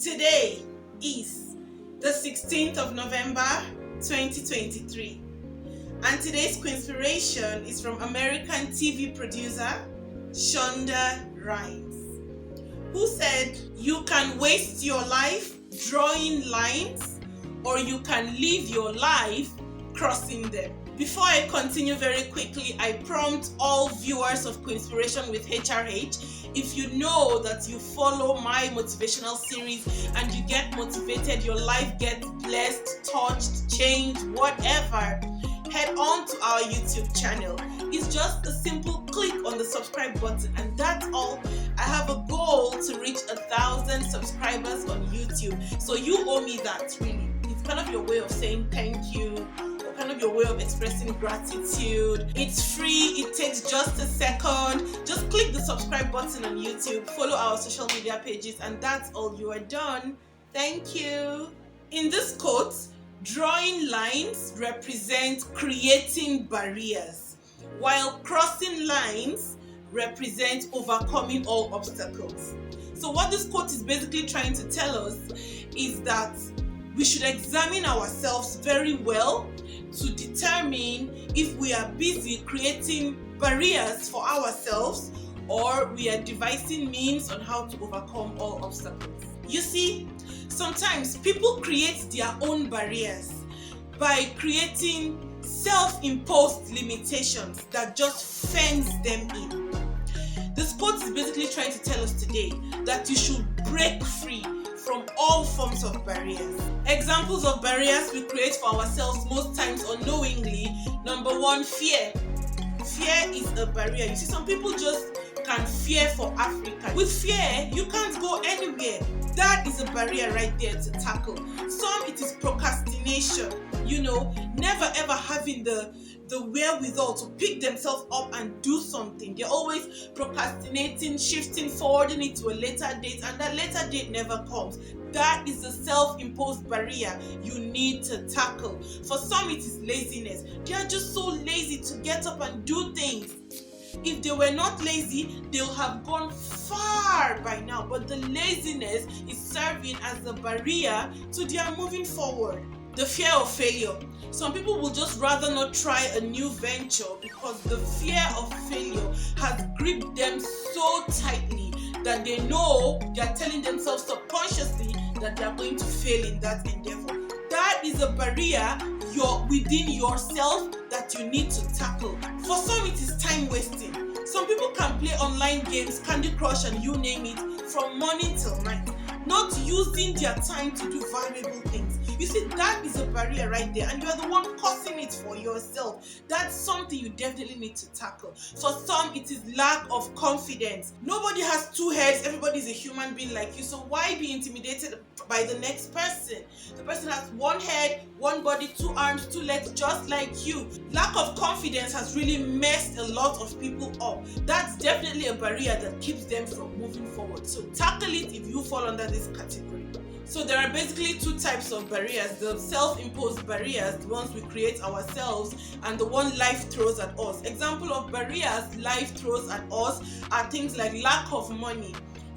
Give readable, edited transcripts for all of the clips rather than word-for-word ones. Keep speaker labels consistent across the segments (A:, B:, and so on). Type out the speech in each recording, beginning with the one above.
A: Today is the 16th of November 2023, and today's Quinspiration is from American TV producer Shonda Rhimes, who said, "You can waste your life drawing lines, or you can live your life crossing them." Before I continue, very quickly, I prompt all viewers of Quinspiration with HRH, if you know that you follow my motivational series and you get motivated, your life gets blessed, touched, changed, whatever, head on to our YouTube channel. It's just a simple click on the subscribe button, and that's all. I have a goal to reach 1,000 subscribers on YouTube, so you owe me that, really. It's kind of your way of saying thank you, kind of your way of expressing gratitude. It's free, it takes just a second. Just click the subscribe button on YouTube, follow our social media pages, and that's all. You are done. Thank you. In this quote, drawing lines represent creating barriers, while crossing lines represent overcoming all obstacles. So what this quote is basically trying to tell us is that we should examine ourselves very well to determine if we are busy creating barriers for ourselves or we are devising means on how to overcome all obstacles. You see, sometimes people create their own barriers by creating self-imposed limitations that just fence them in. This quote is basically trying to tell us today that you should break free from all forms of barriers. Examples of barriers we create for ourselves most times unknowingly. Number one, fear. Fear is a barrier. You see, some people just can fear for Africa. With fear, you can't go anywhere. That is a barrier right there to tackle. Some, it is procrastination. Never ever having the wherewithal to pick themselves up and do something. They're always procrastinating, shifting, forwarding it to a later date, and that later date never comes. That is a self-imposed barrier you need to tackle. For some, it is laziness. They are just so lazy to get up and do things. If they were not lazy, they'll have gone far by now, but the laziness is serving as a barrier to their moving forward. The fear of failure. Some people will just rather not try a new venture because the fear of failure has gripped them so tightly that they know they are telling themselves subconsciously that they are going to fail in that endeavor. That is a barrier within yourself that you need to tackle. For some, it is time wasting. Some people can play online games, Candy Crush and you name it, from morning till night, not using their time to do valuable things. You see, that is a barrier right there, and you are the one causing it for yourself. That's something you definitely need to tackle. For some, it is lack of confidence. Nobody has two heads. Everybody is a human being like you, so why be intimidated by the next person? The person has one head, one body, two arms, two legs, just like you. Lack of confidence has really messed a lot of people up. That's definitely a barrier that keeps them from moving forward. So tackle it if you fall under this category. So there are basically two types of barriers: the self-imposed barriers, the ones we create ourselves, and the one life throws at us. Example of barriers life throws at us are things like lack of money.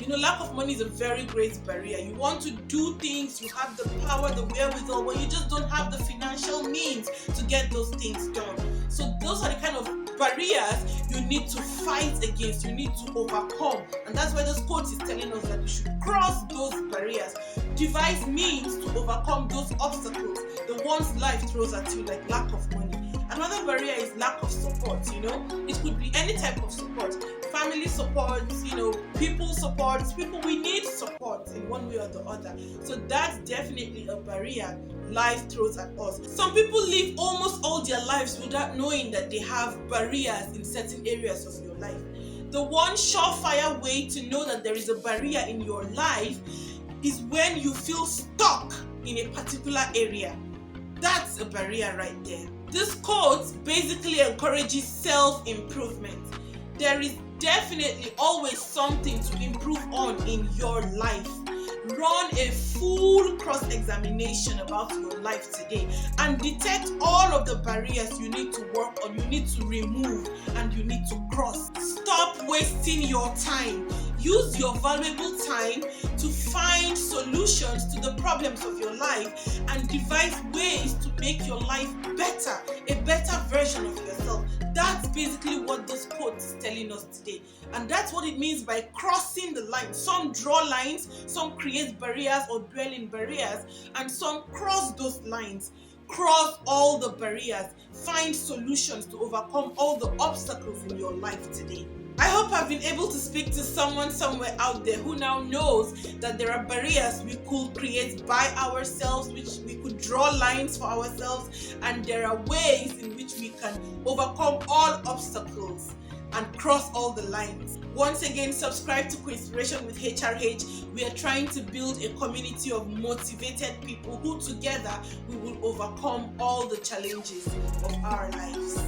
A: Lack of money is a very great barrier. You want to do things, you have the power, the wherewithal, but you just don't have the financial means to get those things done. So those are the kind of barriers you need to fight against, you need to overcome. And that's why this quote is telling us that we should cross those barriers, devise means to overcome those obstacles, the ones life throws at you, like lack of money. Another barrier is lack of support. It could be any type of support. Family support, people support. People, we need support in one way or the other. So that's definitely a barrier life throws at us. Some people live almost all their lives without knowing that they have barriers in certain areas of your life. The one surefire way to know that there is a barrier in your life is when you feel stuck in a particular area. That's a barrier right there. This quote basically encourages self-improvement. There is definitely always something to improve on in your life. Run a full cross-examination about your life today and detect all of the barriers you need to work on, you need to remove, and you need to cross. Stop wasting your time. use your valuable time to find solutions to the problems of your life and devise ways to make your life better, a better version of yourself. That's basically what this quote is telling us today. And that's what it means by crossing the line. Some draw lines, some create barriers or dwell in barriers, and some cross those lines. Cross all the barriers. Find solutions to overcome all the obstacles in your life today. I hope I've been able to speak to someone somewhere out there who now knows that there are barriers we could create by ourselves, which we could draw lines for ourselves, and there are ways in which we can overcome all obstacles and cross all the lines. Once again, subscribe to Co-Inspiration with HRH. We are trying to build a community of motivated people who together we will overcome all the challenges of our lives.